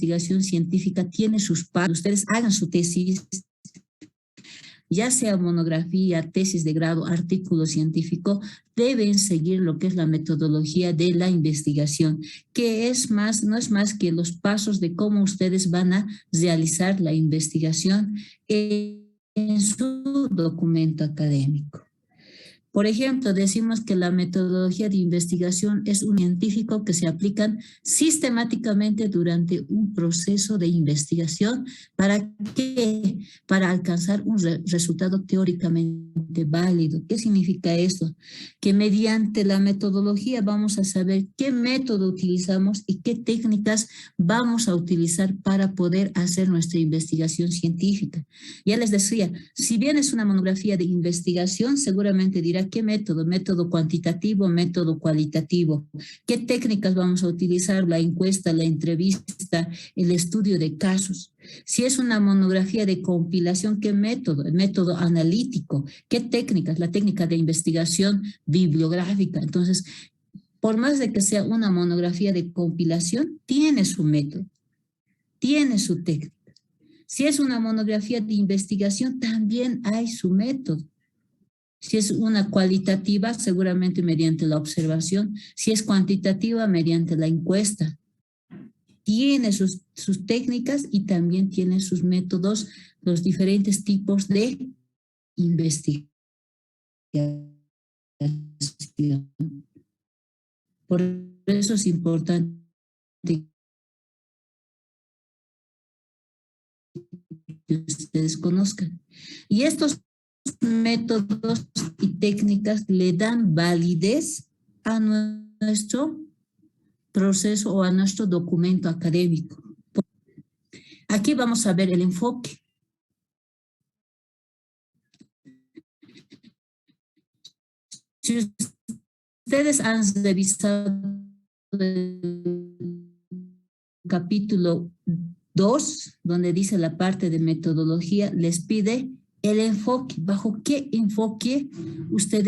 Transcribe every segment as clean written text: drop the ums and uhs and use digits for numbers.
investigación científica tiene sus pasos. Ustedes hagan su tesis, ya sea monografía, tesis de grado, artículo científico, deben seguir lo que es la metodología de la investigación, que es más, no es más que los pasos de cómo ustedes van a realizar la investigación en su documento académico. Por ejemplo, decimos que la metodología de investigación es un científico que se aplican sistemáticamente durante un proceso de investigación. ¿Para qué? Para alcanzar un resultado teóricamente válido. ¿Qué significa eso? Que mediante la metodología vamos a saber qué método utilizamos y qué técnicas vamos a utilizar para poder hacer nuestra investigación científica. Ya les decía, si bien es una monografía de investigación, seguramente dirá qué método, método cuantitativo, método cualitativo, qué técnicas vamos a utilizar, la encuesta, la entrevista, el estudio de casos. Si es una monografía de compilación, ¿qué método? El método analítico, ¿qué técnicas? La técnica de investigación bibliográfica. Entonces, por más de que sea una monografía de compilación, tiene su método, tiene su técnica. Si es una monografía de investigación, también hay su método. Si es una cualitativa, seguramente mediante la observación. Si es cuantitativa, mediante la encuesta. Tiene sus técnicas y también tiene sus métodos, los diferentes tipos de investigación. Por eso es importante que ustedes conozcan. Y estos métodos y técnicas le dan validez a nuestro proceso o a nuestro documento académico. Aquí vamos a ver el enfoque. Si ustedes han revisado el capítulo 2, donde dice la parte de metodología, les pide el enfoque. ¿Bajo qué enfoque ustedes?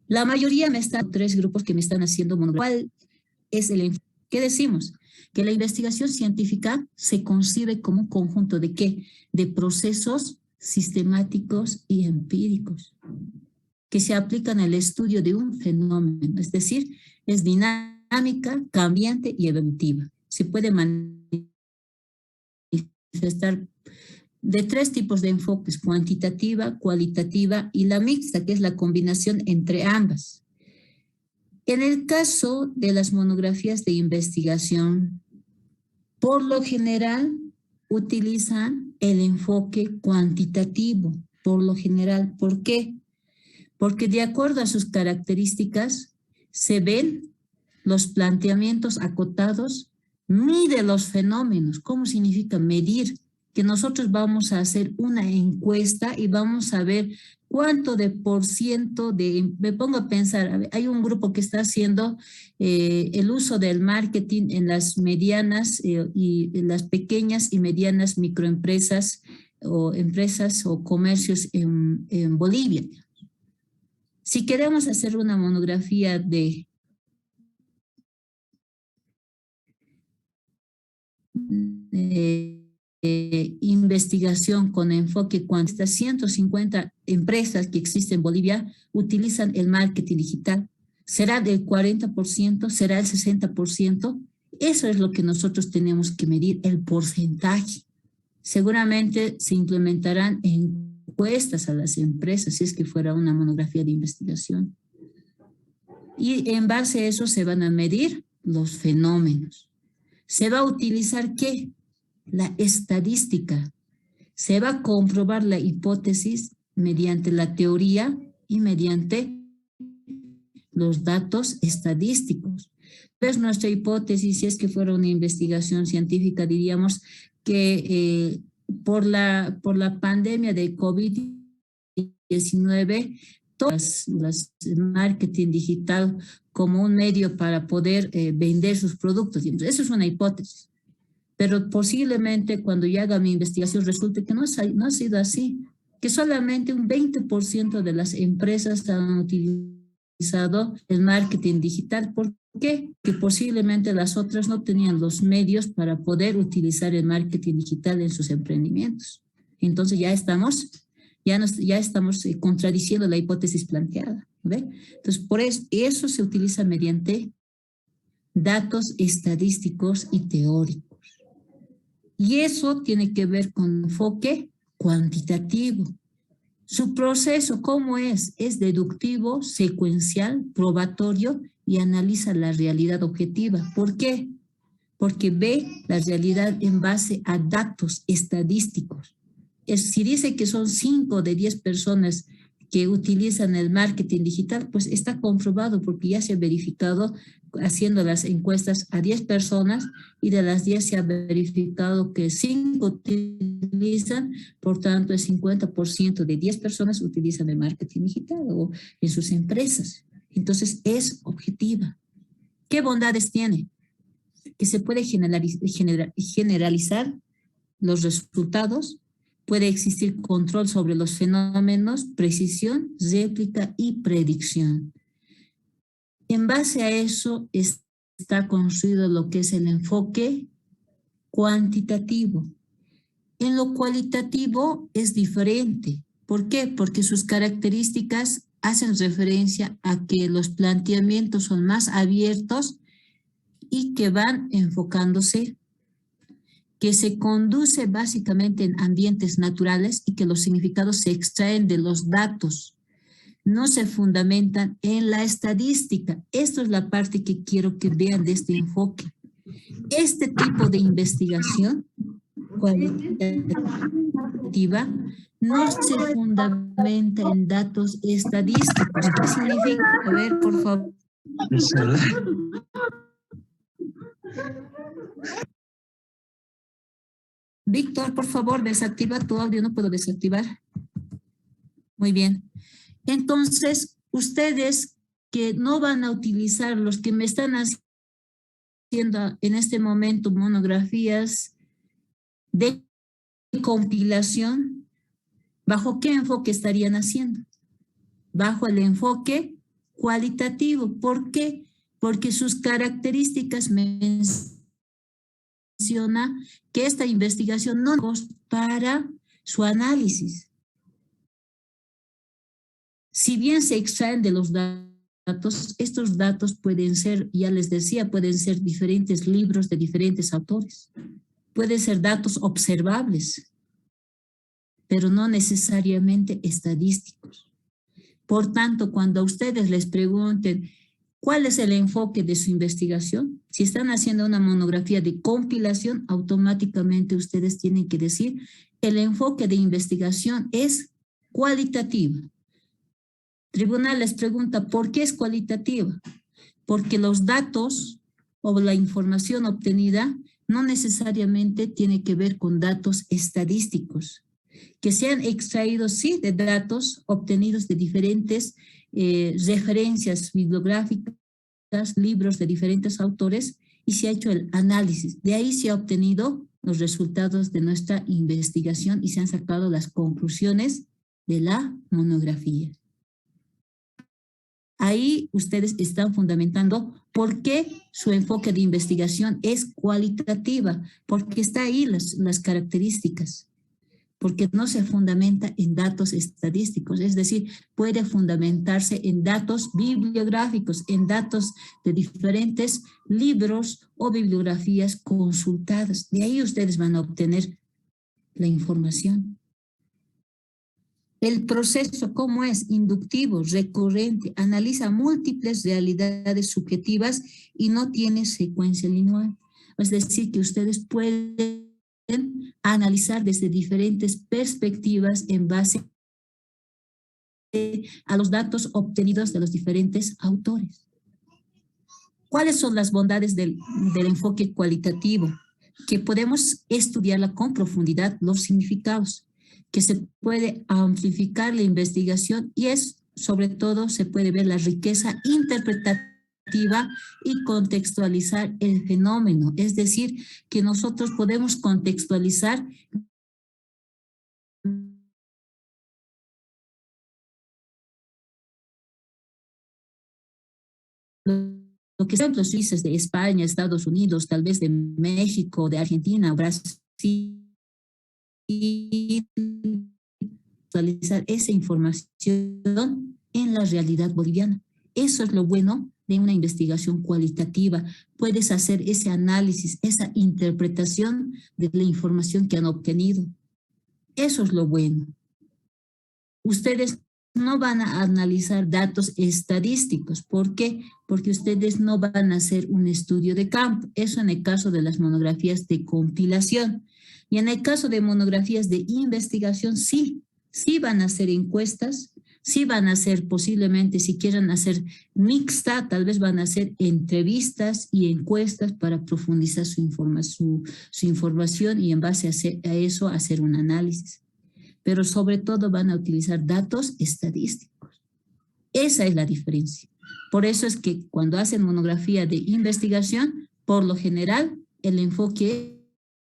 La mayoría me están, 3 grupos que me están haciendo monografía. ¿Cuál es el enfoque? ¿Qué decimos? Que la investigación científica se concibe como un conjunto de ¿qué? De procesos sistemáticos y empíricos que se aplican al estudio de un fenómeno, es decir, es dinámica, cambiante y evolutiva. Se puede manifestar de 3 tipos de enfoques: cuantitativa, cualitativa y la mixta, que es la combinación entre ambas. En el caso de las monografías de investigación, por lo general utilizan el enfoque cuantitativo, por lo general. ¿Por qué? Porque de acuerdo a sus características se ven los planteamientos acotados, mide los fenómenos. ¿Cómo significa medir? Que nosotros vamos a hacer una encuesta y vamos a ver cuánto de por ciento de, me pongo a pensar, hay un grupo que está haciendo el uso del marketing en las medianas y en las pequeñas y medianas microempresas o empresas o comercios en Bolivia. Si queremos hacer una monografía de investigación con enfoque cuantitativo, 150 empresas que existen en Bolivia utilizan el marketing digital. ¿Será del 40%? ¿Será el 60%? Eso es lo que nosotros tenemos que medir, el porcentaje. Seguramente se implementarán encuestas a las empresas si es que fuera una monografía de investigación. Y en base a eso se van a medir los fenómenos. ¿Se va a utilizar qué? La estadística. Se va a comprobar la hipótesis mediante la teoría y mediante los datos estadísticos. Pues nuestra hipótesis, si es que fuera una investigación científica, diríamos que por la pandemia de COVID-19, todas las marketing digital como un medio para poder vender sus productos. Eso es una hipótesis. Pero posiblemente cuando yo haga mi investigación resulte que no ha sido así, que solamente un 20% de las empresas han utilizado el marketing digital. ¿Por qué? Que posiblemente las otras no tenían los medios para poder utilizar el marketing digital en sus emprendimientos. Entonces ya estamos contradiciendo la hipótesis planteada. ¿Ve? Entonces, por eso se utiliza mediante datos estadísticos y teóricos. Y eso tiene que ver con enfoque cuantitativo. Su proceso, ¿cómo es? Es deductivo, secuencial, probatorio y analiza la realidad objetiva. ¿Por qué? Porque ve la realidad en base a datos estadísticos. Si dice que son 5 de 10 personas que utilizan el marketing digital, pues está comprobado porque ya se ha verificado haciendo las encuestas a 10 personas y de las 10 se ha verificado que 5 utilizan, por tanto el 50% de 10 personas utilizan el marketing digital o en sus empresas. Entonces es objetiva. ¿Qué bondades tiene? Que se puede generalizar los resultados, puede existir control sobre los fenómenos, precisión, réplica y predicción. En base a eso está construido lo que es el enfoque cuantitativo. En lo cualitativo es diferente. ¿Por qué? Porque sus características hacen referencia a que los planteamientos son más abiertos y que van enfocándose, que se conduce básicamente en ambientes naturales y que los significados se extraen de los datos, no se fundamentan en la estadística. Esto es la parte que quiero que vean de este enfoque. Este tipo de investigación cualitativa no se fundamenta en datos estadísticos. ¿Qué significa? A ver, por favor. Víctor, por favor, desactiva tu audio, no puedo desactivar. Muy bien. Entonces, ustedes que no van a utilizar, los que me están haciendo en este momento monografías de compilación, ¿bajo qué enfoque estarían haciendo? Bajo el enfoque cualitativo. ¿Por qué? Porque sus características menciona que esta investigación no es para su análisis. Si bien se extraen de los datos, estos datos pueden ser, ya les decía, pueden ser diferentes libros de diferentes autores. Pueden ser datos observables, pero no necesariamente estadísticos. Por tanto, cuando a ustedes les pregunten cuál es el enfoque de su investigación, si están haciendo una monografía de compilación, automáticamente ustedes tienen que decir el enfoque de investigación es cualitativo. Tribunal les pregunta, ¿por qué es cualitativa? Porque los datos o la información obtenida no necesariamente tiene que ver con datos estadísticos, que se han extraído, sí, de datos obtenidos de diferentes referencias bibliográficas, libros de diferentes autores, y se ha hecho el análisis. De ahí se ha obtenido los resultados de nuestra investigación y se han sacado las conclusiones de la monografía. Ahí ustedes están fundamentando por qué su enfoque de investigación es cualitativa, porque está ahí las características, porque no se fundamenta en datos estadísticos, es decir, puede fundamentarse en datos bibliográficos, en datos de diferentes libros o bibliografías consultadas. De ahí ustedes van a obtener la información. El proceso, ¿cómo es? Inductivo, recurrente, analiza múltiples realidades subjetivas y no tiene secuencia lineal. Es decir, que ustedes pueden analizar desde diferentes perspectivas en base a los datos obtenidos de los diferentes autores. ¿Cuáles son las bondades del enfoque cualitativo? Que podemos estudiarla con profundidad, los significados, que se puede amplificar la investigación y sobre todo, se puede ver la riqueza interpretativa y contextualizar el fenómeno. Es decir, que nosotros podemos contextualizar lo que son los suizos de España, Estados Unidos, tal vez de México, de Argentina, Brasil, actualizar esa información en la realidad boliviana. Eso es lo bueno de una investigación cualitativa. Puedes hacer ese análisis, esa interpretación de la información que han obtenido. Eso es lo bueno. Ustedes no van a analizar datos estadísticos. ¿Por qué? Porque ustedes no van a hacer un estudio de campo. Eso en el caso de las monografías de compilación. Y en el caso de monografías de investigación, sí van a hacer encuestas, sí van a hacer posiblemente, si quieren hacer mixta, tal vez van a hacer entrevistas y encuestas para profundizar su información y en base a eso hacer un análisis. Pero sobre todo van a utilizar datos estadísticos. Esa es la diferencia. Por eso es que cuando hacen monografía de investigación, por lo general, el enfoque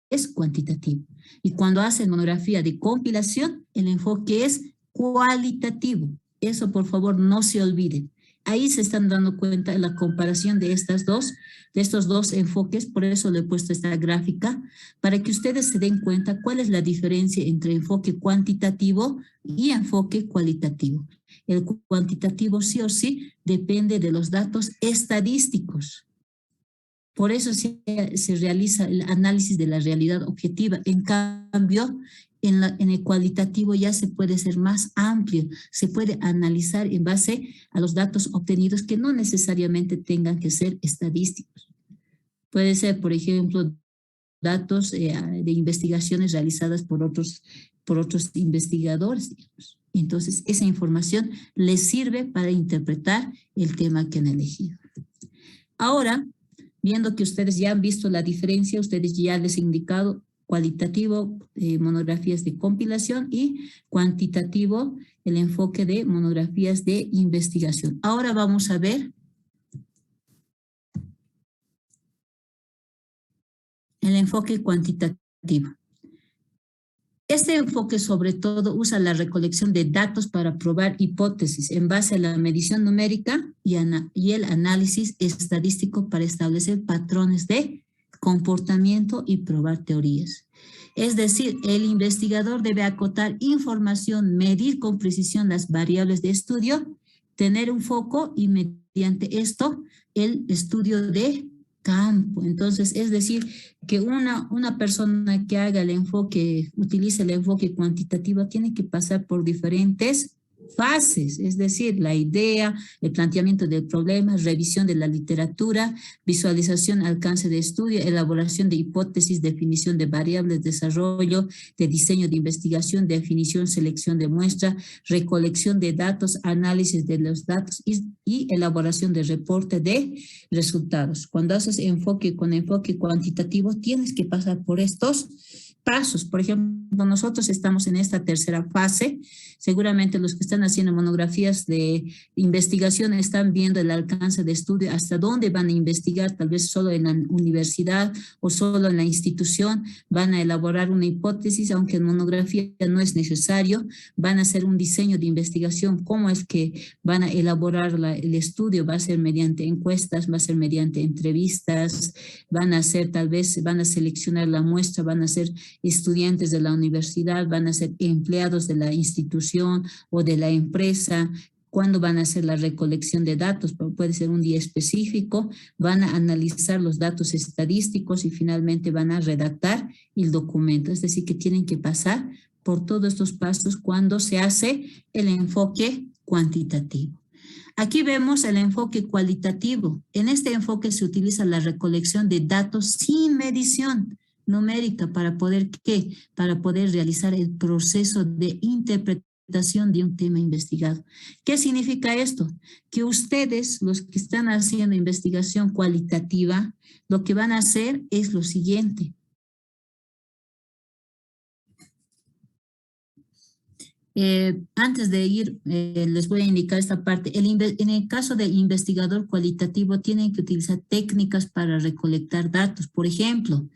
es cuantitativo. Y cuando hacen monografía de compilación, el enfoque es cualitativo. Eso, por favor, no se olviden. Ahí se están dando cuenta de la comparación de estos dos enfoques, por eso le he puesto esta gráfica, para que ustedes se den cuenta cuál es la diferencia entre enfoque cuantitativo y enfoque cualitativo. El cuantitativo sí o sí depende de los datos estadísticos. Por eso se realiza el análisis de la realidad objetiva. En cambio, en el cualitativo ya se puede ser más amplio, se puede analizar en base a los datos obtenidos que no necesariamente tengan que ser estadísticos. Puede ser, por ejemplo, datos de investigaciones realizadas por otros investigadores, digamos. Entonces, esa información les sirve para interpretar el tema que han elegido. Ahora, viendo que ustedes ya han visto la diferencia, ustedes ya les he indicado cualitativo, monografías de compilación y cuantitativo, el enfoque de monografías de investigación. Ahora vamos a ver el enfoque cuantitativo. Este enfoque sobre todo usa la recolección de datos para probar hipótesis en base a la medición numérica y el análisis estadístico para establecer patrones de comportamiento y probar teorías. Es decir, el investigador debe acotar información, medir con precisión las variables de estudio, tener un foco y mediante esto el estudio de campo. Entonces, es decir, que una persona que haga el enfoque, utilice el enfoque cuantitativo, tiene que pasar por diferentes fases, es decir, la idea, el planteamiento del problema, revisión de la literatura, visualización, alcance de estudio, elaboración de hipótesis, definición de variables, desarrollo de diseño de investigación, definición, selección de muestra, recolección de datos, análisis de los datos y elaboración de reporte de resultados. Cuando haces enfoque con enfoque cuantitativo, tienes que pasar por estos pasos. Por ejemplo, nosotros estamos en esta tercera fase. Seguramente los que están haciendo monografías de investigación están viendo el alcance de estudio, hasta dónde van a investigar, tal vez solo en la universidad o solo en la institución. Van a elaborar una hipótesis, aunque en monografía no es necesario. Van a hacer un diseño de investigación. ¿Cómo es que van a elaborar el estudio? Va a ser mediante encuestas, va a ser mediante entrevistas, van a hacer, tal vez van a seleccionar la muestra, van a ser estudiantes de la universidad, van a ser empleados de la institución o de la empresa. ¿Cuándo van a hacer la recolección de datos? Puede ser un día específico, van a analizar los datos estadísticos y finalmente van a redactar el documento. Es decir, que tienen que pasar por todos estos pasos cuando se hace el enfoque cuantitativo. Aquí vemos el enfoque cualitativo. En este enfoque se utiliza la recolección de datos sin medición numérica para poder, ¿qué? Para poder realizar el proceso de interpretación de un tema investigado. ¿Qué significa esto? Que ustedes, los que están haciendo investigación cualitativa, lo que van a hacer es lo siguiente. Antes de ir, les voy a indicar esta parte. En el caso del investigador cualitativo, tienen que utilizar técnicas para recolectar datos. Por ejemplo,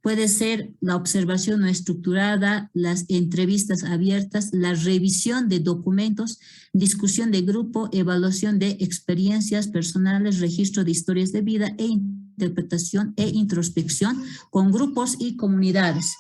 puede ser la observación no estructurada, las entrevistas abiertas, la revisión de documentos, discusión de grupo, evaluación de experiencias personales, registro de historias de vida e interpretación e introspección con grupos y comunidades.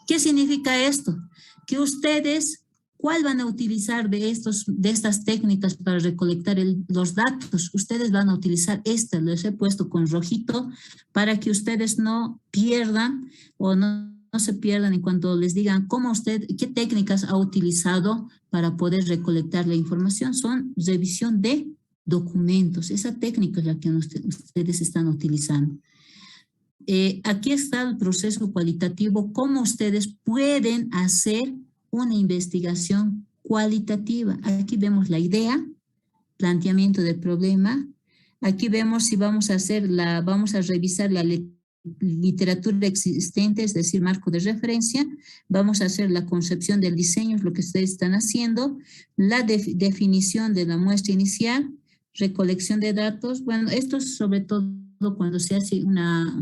¿Qué significa esto? Que ustedes, ¿cuál van a utilizar de estas técnicas para recolectar los datos? Ustedes van a utilizar les he puesto con rojito para que ustedes no pierdan o no se pierdan en cuanto les digan qué técnicas ha utilizado para poder recolectar la información. Son revisión de documentos. Esa técnica es la que ustedes están utilizando. Aquí está el proceso cualitativo, cómo ustedes pueden hacer una investigación cualitativa. Aquí vemos la idea, planteamiento del problema. Aquí vemos si vamos a revisar la literatura existente, es decir, marco de referencia. Vamos a hacer la concepción del diseño, es lo que ustedes están haciendo, la definición de la muestra inicial, recolección de datos. Bueno, esto es sobre todo cuando se hace una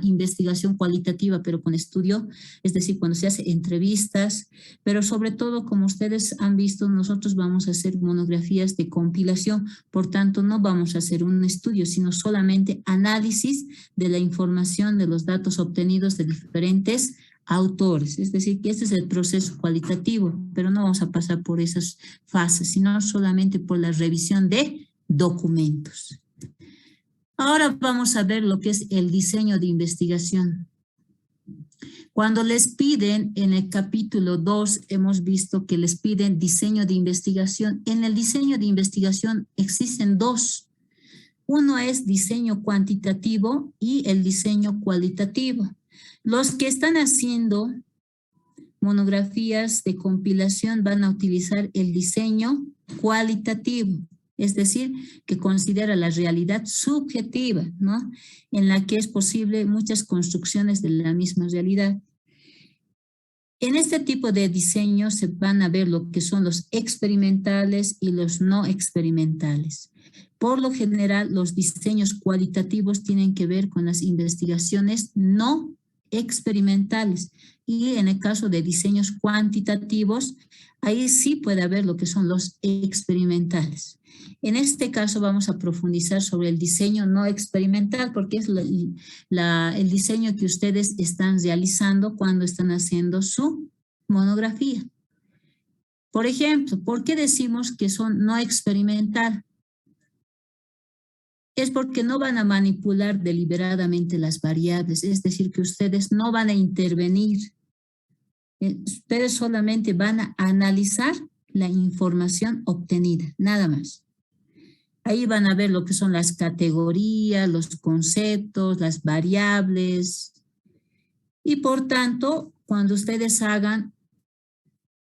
investigación cualitativa, pero con estudio, es decir, cuando se hace entrevistas, pero sobre todo, como ustedes han visto, nosotros vamos a hacer monografías de compilación, por tanto, no vamos a hacer un estudio, sino solamente análisis de la información, de los datos obtenidos de diferentes autores, es decir, que este es el proceso cualitativo, pero no vamos a pasar por esas fases, sino solamente por la revisión de documentos. Ahora vamos a ver lo que es el diseño de investigación. Cuando les piden, en el capítulo 2, hemos visto que les piden diseño de investigación. En el diseño de investigación existen dos. Uno es diseño cuantitativo y el diseño cualitativo. Los que están haciendo monografías de compilación van a utilizar el diseño cualitativo, es decir, que considera la realidad subjetiva, ¿no? En la que es posible muchas construcciones de la misma realidad. En este tipo de diseño se van a ver lo que son los experimentales y los no experimentales. Por lo general, los diseños cualitativos tienen que ver con las investigaciones no experimentales, y en el caso de diseños cuantitativos, ahí sí puede haber lo que son los experimentales. En este caso vamos a profundizar sobre el diseño no experimental, porque es el diseño que ustedes están realizando cuando están haciendo su monografía. Por ejemplo, ¿por qué decimos que son no experimental? Es porque no van a manipular deliberadamente las variables, es decir, que ustedes no van a intervenir. Ustedes solamente van a analizar la información obtenida, nada más. Ahí van a ver lo que son las categorías, los conceptos, las variables. Y por tanto, cuando ustedes hagan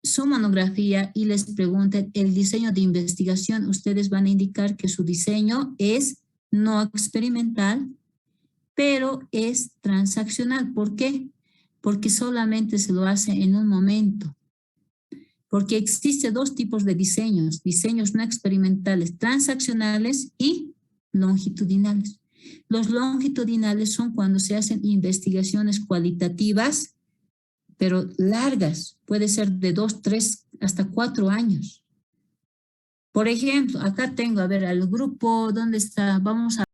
su monografía y les pregunten el diseño de investigación, ustedes van a indicar que su diseño es no experimental, pero es transaccional. ¿Por qué? Porque solamente se lo hace en un momento. Porque existen dos tipos de diseños no experimentales, transaccionales y longitudinales. Los longitudinales son cuando se hacen investigaciones cualitativas, pero largas, puede ser de 2, 3, hasta 4 años. Por ejemplo, acá tengo, a ver, al grupo, ¿dónde está? Vamos a